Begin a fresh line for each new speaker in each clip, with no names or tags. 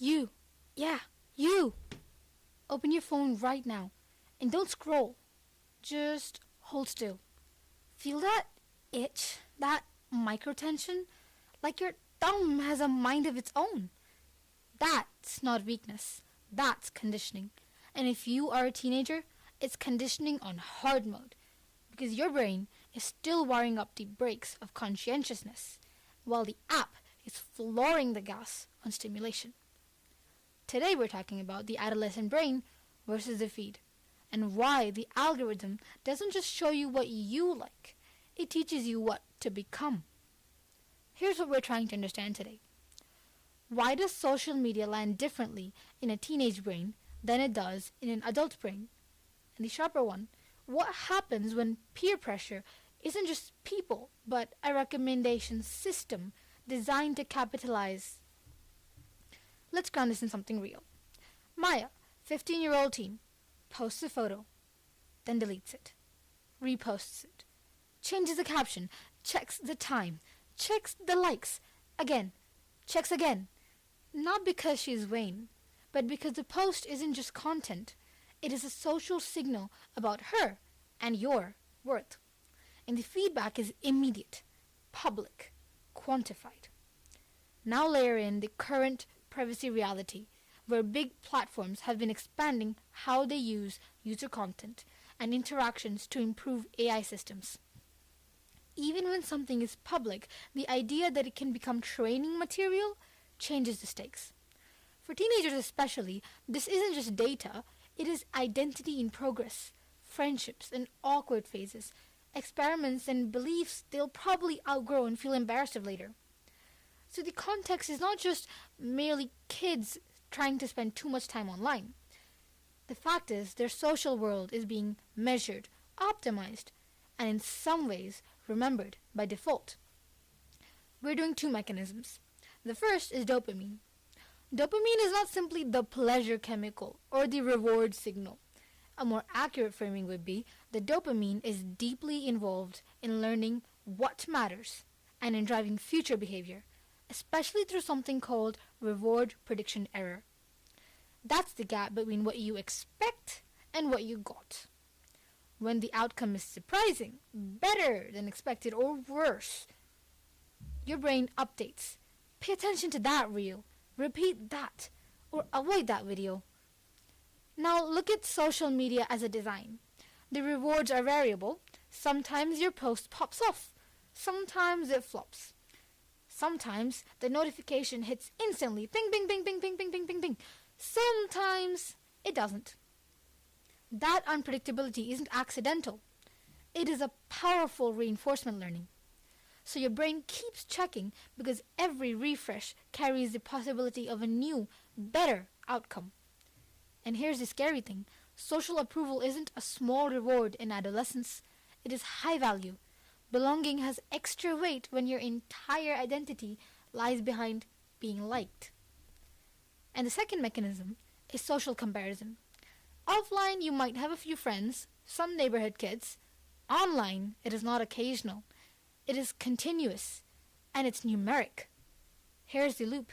You, yeah, you! Open your phone right now and don't scroll. Just hold still. Feel that itch, that microtension? Like your thumb has a mind of its own. That's not weakness. That's conditioning. And if you are a teenager, it's conditioning on hard mode. Because your brain is still wiring up the brakes of conscientiousness, while the app is flooring the gas on stimulation. Today we're talking about the adolescent brain versus the feed, and why the algorithm doesn't just show you what you like, it teaches you what to become. Here's what we're trying to understand today. Why does social media land differently in a teenage brain than it does in an adult brain? And the sharper one, what happens when peer pressure isn't just people, but a recommendation system designed to capitalize? Let's ground this in something real. Maya, 15-year-old teen, posts a photo, then deletes it, reposts it, changes the caption, checks the time, checks the likes, again, checks again. Not because she's vain, but because the post isn't just content. It is a social signal about her and your worth. And the feedback is immediate, public, quantified. Now layer in the current privacy reality, where big platforms have been expanding how they use user content and interactions to improve AI systems. Even when something is public, the idea that it can become training material changes the stakes. For teenagers especially, this isn't just data, it is identity in progress, friendships and awkward phases, experiments and beliefs they'll probably outgrow and feel embarrassed of later. So the context is not just merely kids trying to spend too much time online. The fact is, their social world is being measured, optimized, and in some ways remembered by default. We're doing two mechanisms. The first is dopamine. Dopamine is not simply the pleasure chemical or the reward signal. A more accurate framing would be that dopamine is deeply involved in learning what matters and in driving future behavior, especially through something called reward prediction error. That's the gap between what you expect and what you got. When the outcome is surprising, better than expected, or worse, your brain updates. Pay attention to that reel, repeat that, or avoid that video. Now look at social media as a design. The rewards are variable. Sometimes your post pops off. Sometimes it flops. Sometimes the notification hits instantly. Bing, bing, bing, bing, bing, bing, bing, bing, bing. Sometimes it doesn't. That unpredictability isn't accidental. It is a powerful reinforcement learning. So your brain keeps checking because every refresh carries the possibility of a new, better outcome. And here's the scary thing. Social approval isn't a small reward in adolescence. It is high value. Belonging has extra weight when your entire identity lies behind being liked. And the second mechanism is social comparison. Offline, you might have a few friends, some neighborhood kids. Online, it is not occasional. It is continuous, and it's numeric. Here's the loop.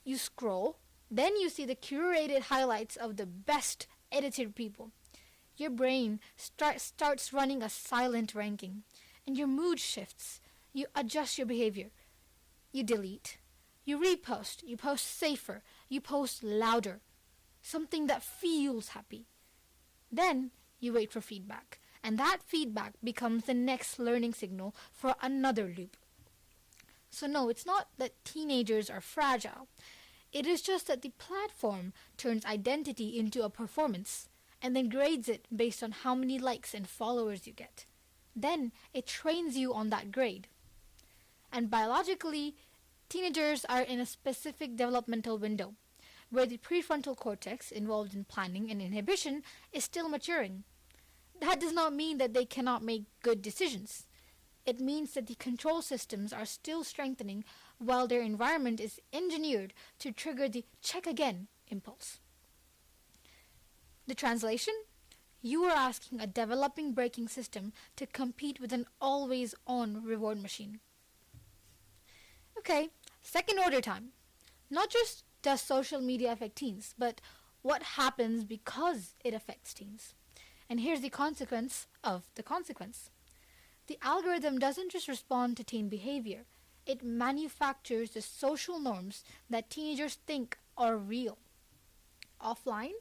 You scroll, then you see the curated highlights of the best edited people. Your brain starts running a silent ranking, and your mood shifts. You adjust your behavior. You delete. You repost. You post safer. You post louder. Something that feels happy. Then you wait for feedback. And that feedback becomes the next learning signal for another loop. So no, it's not that teenagers are fragile. It is just that the platform turns identity into a performance and then grades it based on how many likes and followers you get. Then it trains you on that grade. And biologically, teenagers are in a specific developmental window where the prefrontal cortex involved in planning and inhibition is still maturing. That does not mean that they cannot make good decisions. It means that the control systems are still strengthening while their environment is engineered to trigger the check again impulse. The translation? You are asking a developing braking system to compete with an always-on reward machine. Okay, second order time. Not just does social media affect teens, but what happens because it affects teens. And here's the consequence of the consequence. The algorithm doesn't just respond to teen behavior, it manufactures the social norms that teenagers think are real. Offline,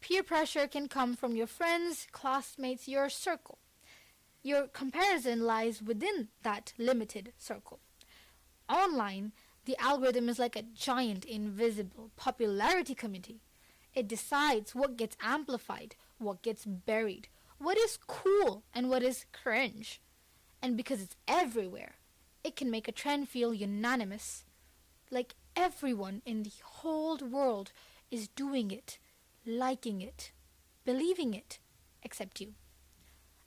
peer pressure can come from your friends, classmates, your circle. Your comparison lies within that limited circle. Online, the algorithm is like a giant invisible popularity committee. It decides what gets amplified, what gets buried, what is cool and what is cringe. And because it's everywhere, it can make a trend feel unanimous. Like everyone in the whole world is doing it, liking it, believing it, except you.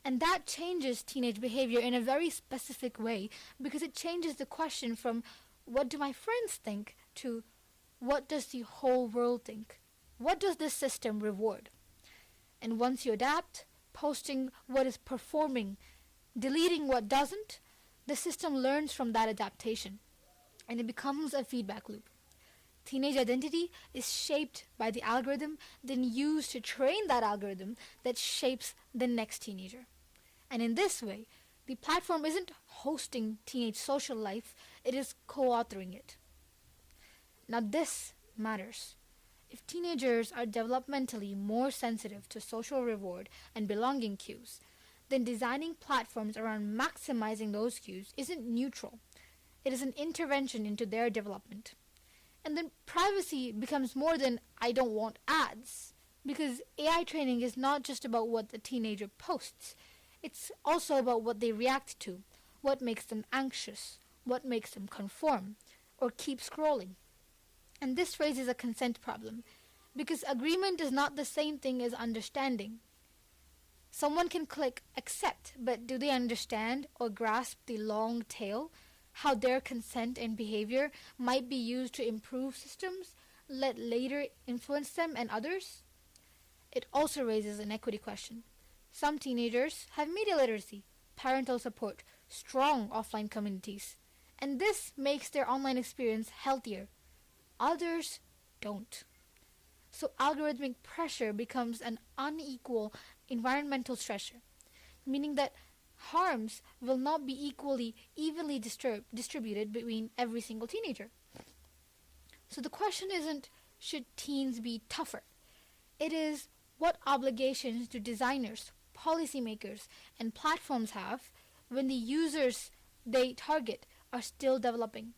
And that changes teenage behavior in a very specific way because it changes the question from what do my friends think to what does the whole world think? What does this system reward? And once you adapt, posting what is performing, deleting what doesn't, the system learns from that adaptation and it becomes a feedback loop. Teenage identity is shaped by the algorithm, then used to train that algorithm that shapes the next teenager. And in this way, the platform isn't hosting teenage social life, it is co-authoring it. Now this matters. If teenagers are developmentally more sensitive to social reward and belonging cues, then designing platforms around maximizing those cues isn't neutral. It is an intervention into their development. And then privacy becomes more than I don't want ads, because AI training is not just about what the teenager posts. It's also about what they react to, what makes them anxious, what makes them conform, or keep scrolling. And this raises a consent problem, because agreement is not the same thing as understanding. Someone can click accept, but do they understand or grasp the long tail, how their consent and behavior might be used to improve systems, let later influence them and others? It also raises an equity question. Some teenagers have media literacy, parental support, strong offline communities, and this makes their online experience healthier. Others don't. So algorithmic pressure becomes an unequal environmental stressor, meaning that harms will not be evenly distributed between every single teenager. So the question isn't should teens be tougher? It is what obligations do designers, policymakers, and platforms have when the users they target are still developing?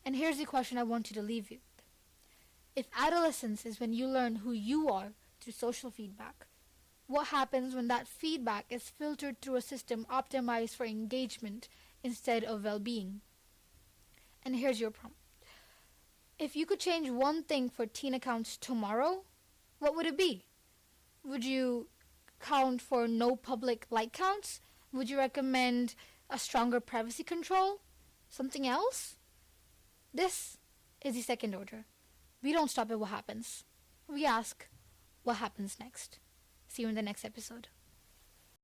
And here's the question I want you to leave you with. If adolescence is when you learn who you are through social feedback, what happens when that feedback is filtered through a system optimized for engagement instead of well-being? And here's your prompt. If you could change one thing for teen accounts tomorrow, what would it be? Would you count for no public like counts? Would you recommend a stronger privacy control? Something else? This is the second order. We don't stop at what happens. We ask, what happens next? See you in the next episode.